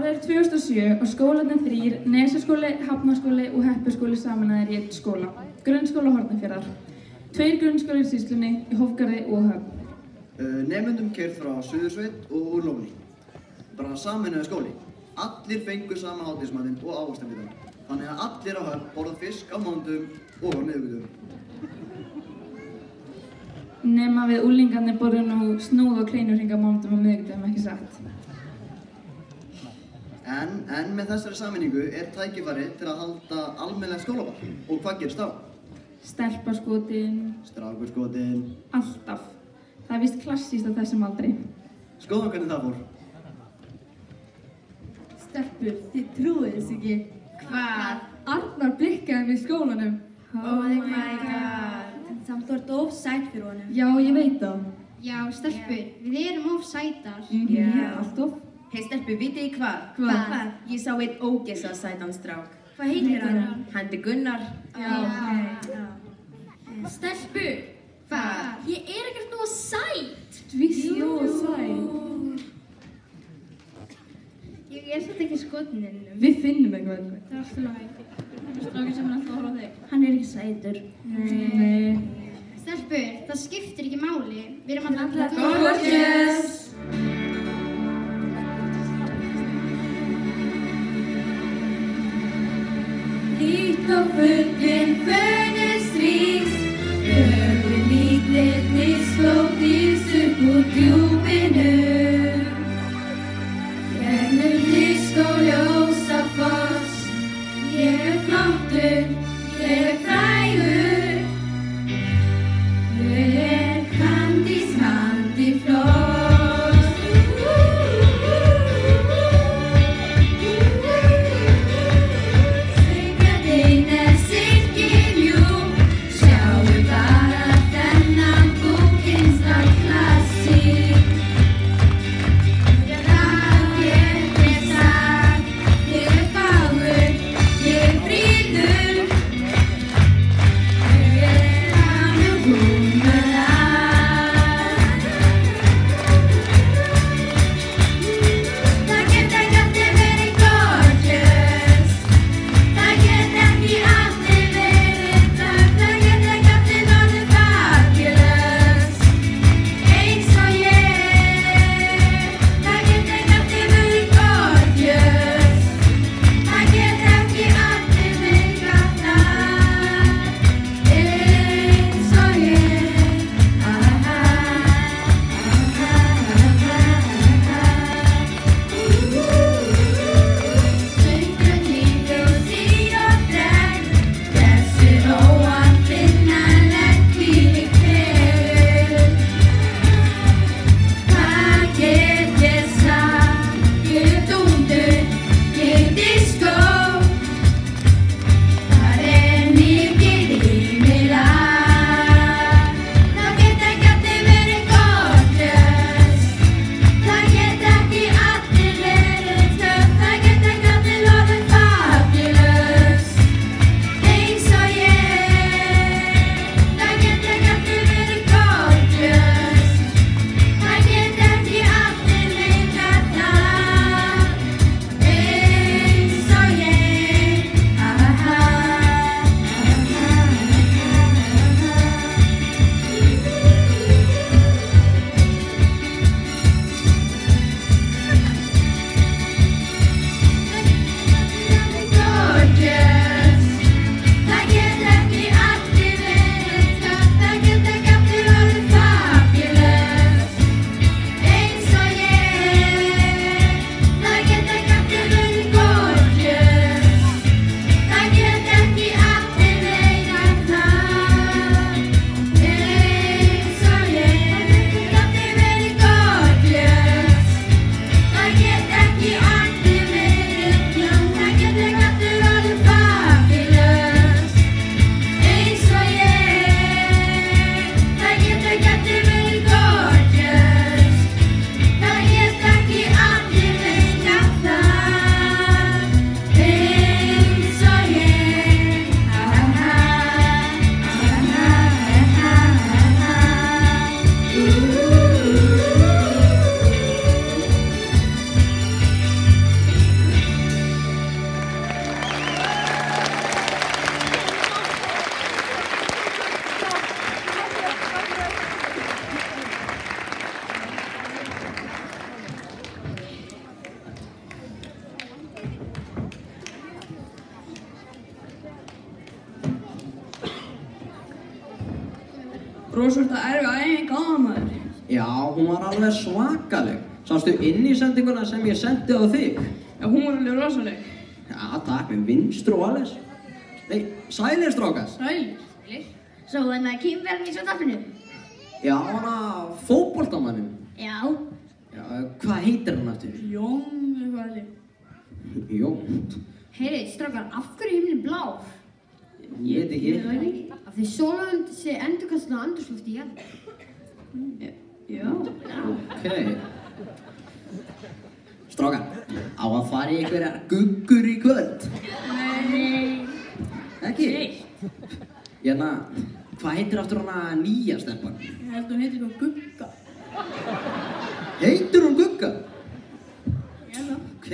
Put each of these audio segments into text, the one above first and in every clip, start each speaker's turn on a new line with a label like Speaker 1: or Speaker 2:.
Speaker 1: Árið 2007 og skólarnir 3, Nesaskóli, Hafnarskóli og Heppuskóli sameinaðir í einn skóla, Grunnskóla Hornafjarðar. 2 grunnskólar í Sýslunni, í Hófgarði og Höfn.
Speaker 2: Nemendum keyrt frá Suðursveit og úr Lóni. Bara sameinaður skóli. Allir fengu sama hádegismatinn og ávaxtabitann. Þannig að allir á Höfn borða fisk á mánudum og á miðvikudögum.
Speaker 1: Nema við unglingarnir borðum nú snúð og kleinurhring á mánudum og miðvikudögum, ekki satt.
Speaker 2: En með þessari sameiningu tækifæri til að halda almennilegt skólaball. Og hvað gerist þá?
Speaker 1: Stelpaskotin.
Speaker 2: Strákurskotin.
Speaker 1: Alltaf. Það víst klassískt á þessum aldri.
Speaker 2: Skoðum hvernig það fór.
Speaker 3: Stelpur, þið trúið þess ekki.
Speaker 4: Hvað?
Speaker 3: Arnar blikkaði mig í skólanum.
Speaker 4: Oh my god. En samt þú ert of sæt fyrir honum.
Speaker 3: Já, ég veit það.
Speaker 5: Já, stelpur, við erum of sætar.
Speaker 3: Já, alltof.
Speaker 6: Hei stelpur, vitið þið hvað?
Speaker 3: Hvað?
Speaker 6: Ég sá einn ógeðslega sætan strák.
Speaker 5: Hvað heitir hann?
Speaker 6: Hann heitir Gunnar.
Speaker 5: Já.
Speaker 4: Stelpur,
Speaker 5: Hvað?
Speaker 4: ég ekkert nógu sæt.
Speaker 3: Víst nógu sæt.
Speaker 5: Ég satt ekki skotin innum.
Speaker 3: Við finnum eitthvað.
Speaker 5: Það er alltaf læg.
Speaker 4: Strákur sem er alltaf að horfa á þig.
Speaker 5: Hann er ekki sætur.
Speaker 3: Nei.
Speaker 5: Stelpur, það skiptir ekki máli. Við erum alltaf
Speaker 3: Gorgeous!
Speaker 7: Lít og fullin fönnustrís, höfum lítillir slóttís upp úr djúpinu. Kennum disk og ljósafoss, ég flottur, ég frægur. Ég Candice Handifloss.
Speaker 3: Rósvart að erfi æfing á maður.
Speaker 8: Já, hún var alveg svakaleg. Sástu innísendinguna sem ég sendi á þig?
Speaker 3: Já, hún var alveg rosaleg.
Speaker 8: Já, takk með vinstru og alles. Nei, sælir strákar.
Speaker 3: Sælir.
Speaker 5: Svo kynverðin í Svartafinu.
Speaker 8: Já, hana fótboltamannin.
Speaker 5: Já.
Speaker 8: Já, hvað heitir hann aftur?
Speaker 3: Jón, eitthvað alveg.
Speaker 8: Jón.
Speaker 5: Heyri, strákar, af hverju himnin blár?
Speaker 8: Ég veit ekki.
Speaker 5: Af því sólarönd sé endurkastlega andrúmsloft í jarðar.
Speaker 3: Já.
Speaker 8: Ok. Strákar, á að fara í einhverjar guggur í kvöld?
Speaker 5: Nei.
Speaker 8: Ekki? Hérna, hvað heitir aftur hana nýja stelpan?
Speaker 3: Ég held að hún heitir eitthvað Gugga.
Speaker 8: Heitir hún Gugga?
Speaker 3: Já, það.
Speaker 8: Ok.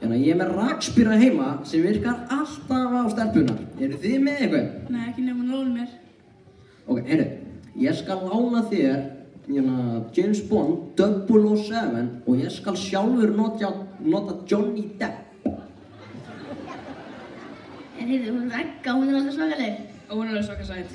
Speaker 8: Hérna, ég er með rakspíra heima sem virkar alltaf á stelpunar. Eru þið með eitthvað?
Speaker 3: Nei, ekki nefnum að lána mér.
Speaker 8: Ok, heyrðu, ég skal lána þér James Bond 007 og ég skal sjálfur nota Johnny Depp.
Speaker 5: En heyrðu, hún Ragga, hún alveg svakaleg.
Speaker 3: Og hún er alveg svaka sæt.